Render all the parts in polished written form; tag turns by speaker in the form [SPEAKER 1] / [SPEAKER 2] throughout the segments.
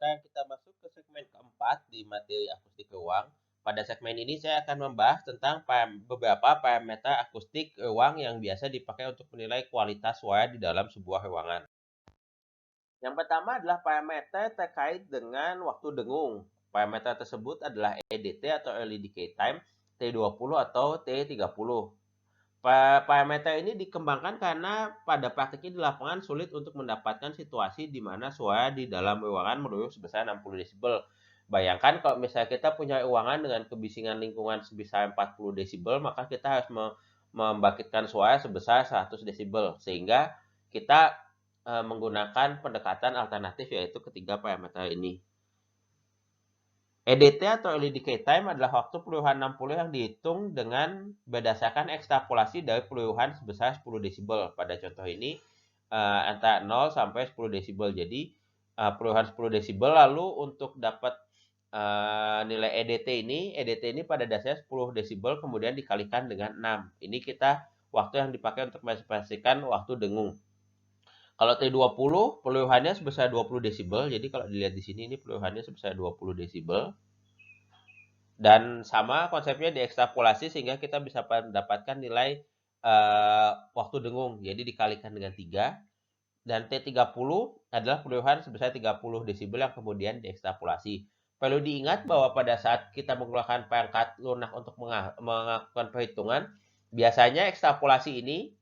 [SPEAKER 1] sekarang kita masuk ke segmen keempat di materi akustik ruang. Pada segmen ini saya akan membahas tentang beberapa parameter akustik ruang yang biasa dipakai untuk menilai kualitas suara di dalam sebuah ruangan. Yang pertama adalah parameter terkait dengan waktu dengung. Parameter tersebut adalah EDT atau Early Decay Time, T20 atau T30. Parameter ini dikembangkan karena pada praktiknya di lapangan sulit untuk mendapatkan situasi di mana suara di dalam ruangan meluyuh sebesar 60 desibel. Bayangkan kalau misalnya kita punya ruangan dengan kebisingan lingkungan sebesar 40 desibel, maka kita harus membangkitkan suara sebesar 100 desibel. Sehingga kita menggunakan pendekatan alternatif yaitu ketiga parameter ini. EDT atau Early Decay Time adalah waktu peluyuhan 60 yang dihitung dengan berdasarkan ekstrapolasi dari peluyuhan sebesar 10 desibel. Pada contoh ini antara 0 sampai 10 desibel. Jadi peluyuhan 10 desibel, lalu untuk dapat nilai EDT ini pada dasarnya 10 desibel kemudian dikalikan dengan 6. Ini kita waktu yang dipakai untuk mengekspresikan waktu dengung. Kalau T20 peluyuhannya sebesar 20 desibel. Jadi kalau dilihat di sini ini peluyuhannya sebesar 20 desibel. Dan sama konsepnya diekstrapolasi sehingga kita bisa mendapatkan nilai waktu dengung. Jadi dikalikan dengan 3. Dan T30 adalah peluyuhan sebesar 30 desibel yang kemudian diekstrapolasi. Perlu diingat bahwa pada saat kita menggunakan perangkat lunak untuk melakukan perhitungan, biasanya ekstrapolasi ini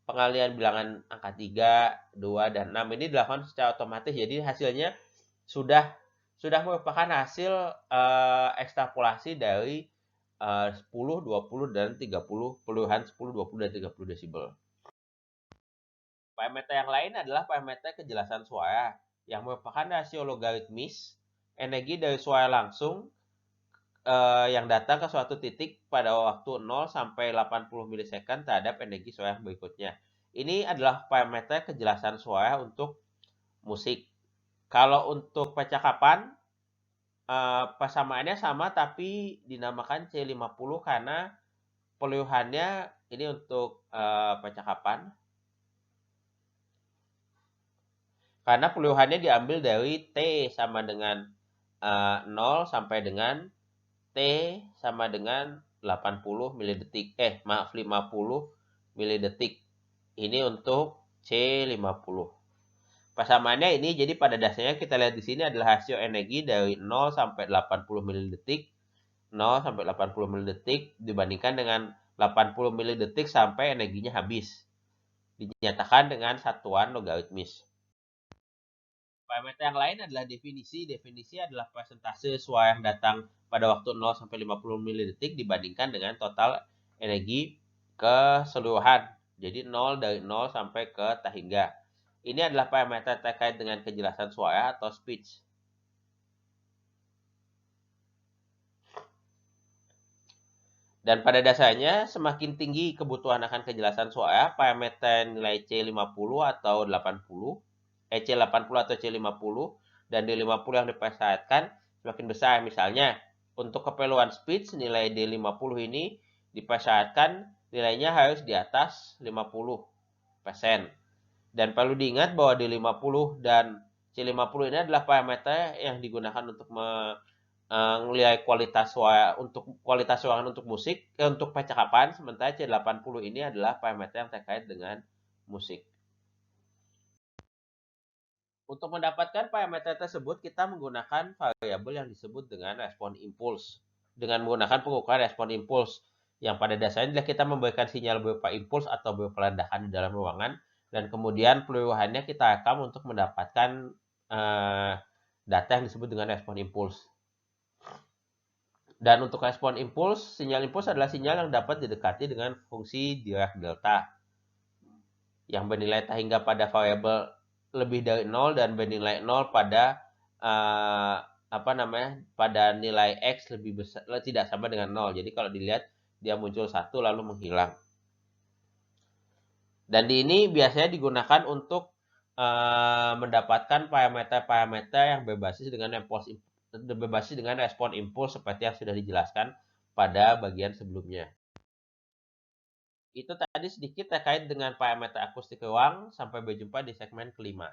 [SPEAKER 1] pengalihan bilangan angka 3, 2, dan 6 ini dilakukan secara otomatis. Jadi hasilnya sudah merupakan hasil ekstrapolasi dari 10, 20, dan 30, peluyuhan 10, 20, dan 30 desibel. Parameter yang lain adalah parameter kejelasan suara yang merupakan rasio logaritmis energi dari suara langsung yang datang ke suatu titik pada waktu 0 sampai 80 milisecond terhadap energi suara yang berikutnya. Ini adalah parameter kejelasan suara untuk musik. Kalau untuk percakapan, persamaannya sama tapi dinamakan C50 karena peluyuhannya ini untuk percakapan. Karena peluyuhannya diambil dari T sama dengan 0 sampai dengan T sama dengan 80 milidetik. 50 milidetik. Ini untuk C50. Persamaannya ini jadi pada dasarnya kita lihat di sini adalah rasio energi dari 0 sampai 80 milidetik. 0 sampai 80 milidetik dibandingkan dengan 80 milidetik sampai energinya habis. Dinyatakan dengan satuan logaritmis. Parameter yang lain adalah definisi. Definisi adalah persentase suara yang datang pada waktu 0 sampai 50 milidetik dibandingkan dengan total energi keseluruhan. Jadi 0 dari 0 sampai ke tak hingga. Ini adalah parameter terkait dengan kejelasan suara atau speech. Dan pada dasarnya semakin tinggi kebutuhan akan kejelasan suara, parameter nilai C50 atau 80 C80 atau C50 dan D50 yang dipersyaratkan semakin besar. Misalnya, untuk keperluan speech nilai D50 ini dipersyaratkan nilainya harus di atas 50%. Dan perlu diingat bahwa D50 dan C50 ini adalah parameter yang digunakan untuk menilai kualitas suara untuk musik, untuk percakapan, sementara C80 ini adalah parameter yang terkait dengan musik. Untuk mendapatkan parameter tersebut, kita menggunakan variabel yang disebut dengan respon impuls. Dengan menggunakan pengukuran respon impuls, yang pada dasarnya kita memberikan sinyal berupa impuls atau berupa ledakan di dalam ruangan, dan kemudian peluyuhannya kita rekam untuk mendapatkan data yang disebut dengan respon impuls. Dan untuk respon impuls, sinyal impuls adalah sinyal yang dapat didekati dengan fungsi Dirac delta, yang bernilai tak hingga pada variabel lebih dari 0 dan bernilai 0 pada pada nilai X lebih besar, tidak sama dengan 0. Jadi kalau dilihat dia muncul 1 lalu menghilang. Dan ini biasanya digunakan untuk mendapatkan parameter-parameter yang berbasis dengan respon impuls seperti yang sudah dijelaskan pada bagian sebelumnya. Itu tadi sedikit terkait dengan parameter akustik ruang. Sampai berjumpa di segmen kelima.